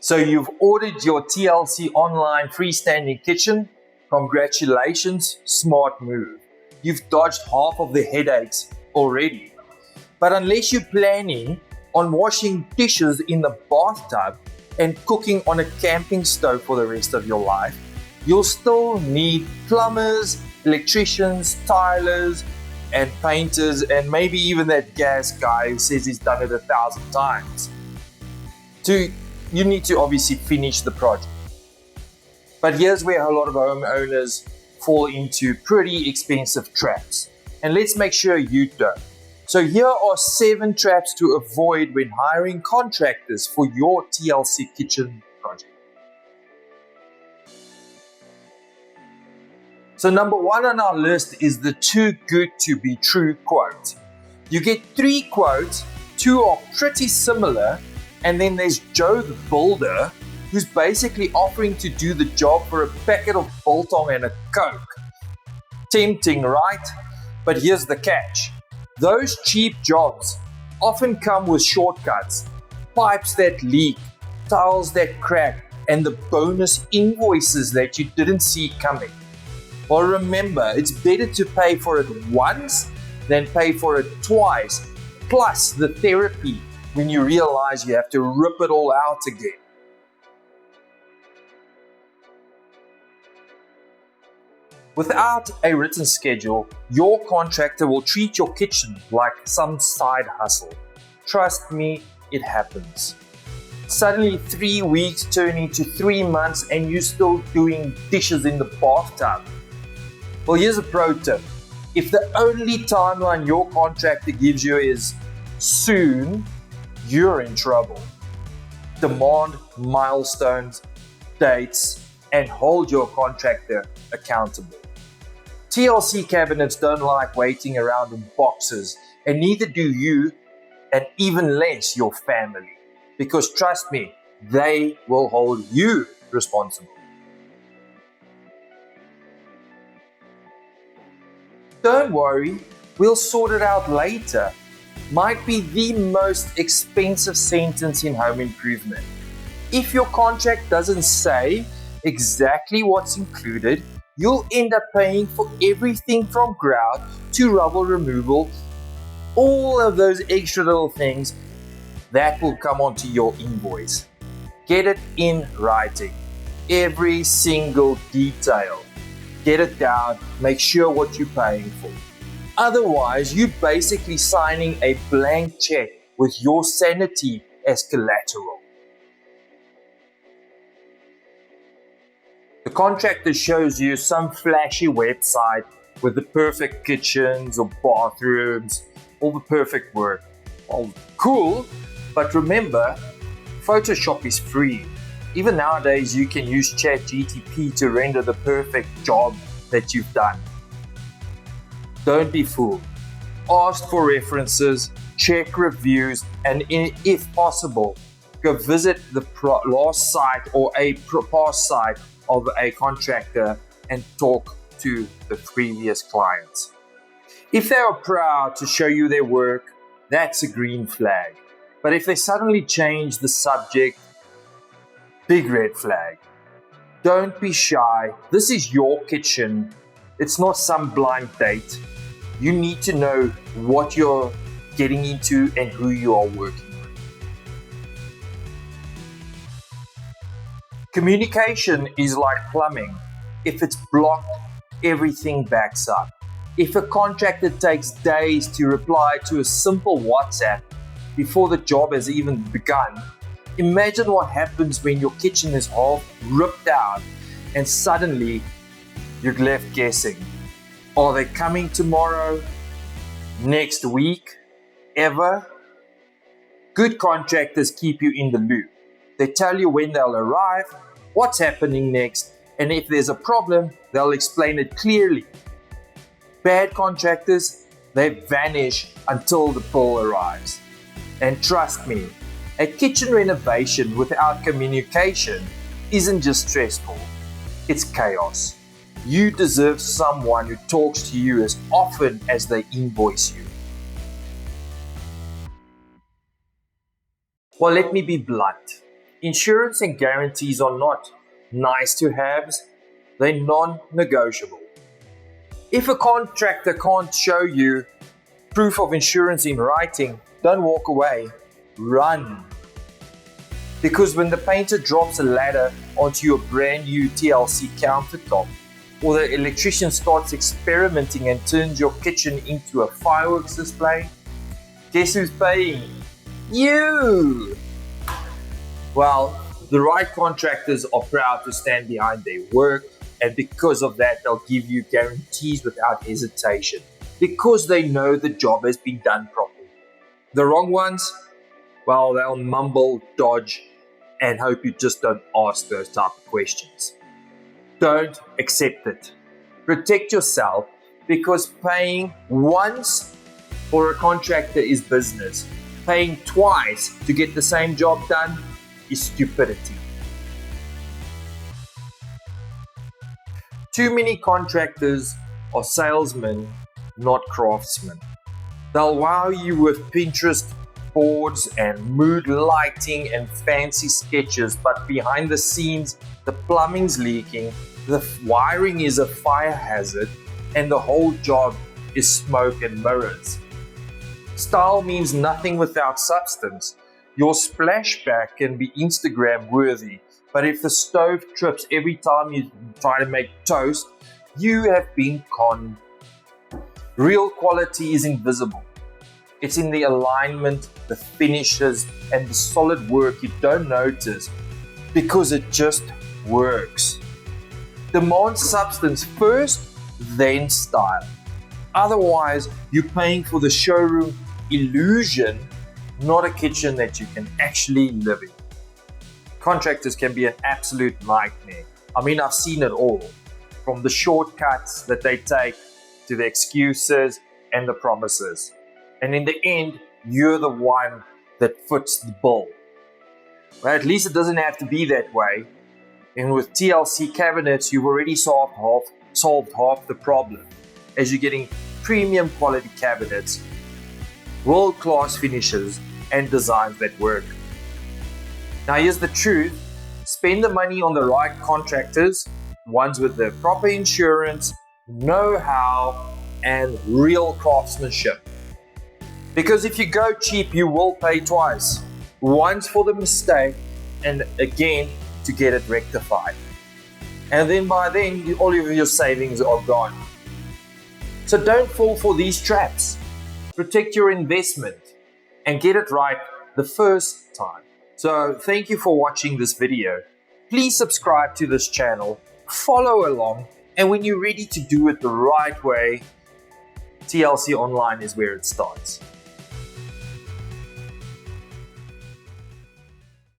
So you've ordered your TLC online freestanding kitchen. Congratulations, smart move. You've dodged half of the headaches already. But unless you're planning on washing dishes in the bathtub and cooking on a camping stove for the rest of your life, you'll still need plumbers, electricians, tilers, and painters, and maybe even that gas guy who says he's done it 1,000 times. You need to obviously finish the project. But here's where a lot of homeowners fall into pretty expensive traps. And let's make sure you don't. So here are 7 traps to avoid when hiring contractors for your TLC kitchen project. So number 1 on our list is the too good to be true quote. You get 3 quotes, 2 are pretty similar, and then there's Joe the Builder, who's basically offering to do the job for a packet of biltong and a Coke. Tempting, right? But here's the catch. Those cheap jobs often come with shortcuts, pipes that leak, tiles that crack, and the bonus invoices that you didn't see coming. Well, remember, it's better to pay for it once than pay for it twice, plus the therapy when you realize you have to rip it all out again. Without a written schedule, your contractor will treat your kitchen like some side hustle. Trust me, it happens. Suddenly 3 weeks turn into 3 months and you're still doing dishes in the bathtub. Well, here's a pro tip. If the only timeline your contractor gives you is soon, you're in trouble. Demand milestones, dates, and hold your contractor accountable. TLC cabinets don't like waiting around in boxes, and neither do you, and even less your family. Because trust me, they will hold you responsible. Don't worry, we'll sort it out later. Might be the most expensive sentence in home improvement. If your contract doesn't say exactly what's included, you'll end up paying for everything from grout to rubble removal, all of those extra little things that will come onto your invoice. Get it in writing, every single detail. Get it down, make sure what you're paying for. Otherwise, you're basically signing a blank check with your sanity as collateral. The contractor shows you some flashy website with the perfect kitchens or bathrooms, all the perfect work. Well, cool, but remember, Photoshop is free. Even nowadays, you can use ChatGPT to render the perfect job that you've done. Don't be fooled. Ask for references, check reviews, and if possible, go visit the last site or a past site of a contractor and talk to the previous clients. If they are proud to show you their work, that's a green flag. But if they suddenly change the subject, big red flag. Don't be shy. This is your kitchen. It's not some blind date. You need to know what you're getting into and who you are working with. Communication is like plumbing. If it's blocked, everything backs up. If a contractor takes days to reply to a simple WhatsApp before the job has even begun, imagine what happens when your kitchen is half ripped out and suddenly you're left guessing. Are they coming tomorrow? Next week? Ever? Good contractors keep you in the loop. They tell you when they'll arrive, what's happening next, and if there's a problem, they'll explain it clearly. Bad contractors, they vanish until the bill arrives. And trust me, a kitchen renovation without communication isn't just stressful, it's chaos. You deserve someone who talks to you as often as they invoice you. Well, let me be blunt. Insurance and guarantees are not nice to haves, they're non-negotiable. If a contractor can't show you proof of insurance in writing, don't walk away, run. Because when the painter drops a ladder onto your brand new TLC countertop, or the electrician starts experimenting and turns your kitchen into a fireworks display, guess who's paying? You! Well, the right contractors are proud to stand behind their work, and because of that, they'll give you guarantees without hesitation, because they know the job has been done properly. The wrong ones, well, they'll mumble, dodge, and hope you just don't ask those type of questions. Don't accept it. Protect yourself, because paying once for a contractor is business. Paying twice to get the same job done is stupidity. Too many contractors are salesmen, not craftsmen. They'll wow you with Pinterest boards and mood lighting and fancy sketches, but behind the scenes, the plumbing's leaking, the wiring is a fire hazard, and the whole job is smoke and mirrors. Style means nothing without substance. Your splashback can be Instagram worthy, but if the stove trips every time you try to make toast, you have been conned. Real quality is invisible. It's in the alignment, the finishes, and the solid work you don't notice because it just works. Demand substance first, then style. Otherwise, you're paying for the showroom illusion, not a kitchen that you can actually live in. Contractors can be an absolute nightmare. I mean, I've seen it all, from the shortcuts that they take to the excuses and the promises. And in the end, you're the one that foots the bill. Well, at least it doesn't have to be that way. And with TLC cabinets, you've already solved half the problem, as you're getting premium quality cabinets, world-class finishes, and designs that work. Now here's the truth. Spend the money on the right contractors, ones with the proper insurance, know-how, and real craftsmanship. Because if you go cheap, you will pay twice. Once for the mistake, and again to get it rectified. And then by then, all of your savings are gone. So don't fall for these traps. Protect your investment and get it right the first time. So thank you for watching this video. Please subscribe to this channel, follow along, and when you're ready to do it the right way, TLC Online is where it starts.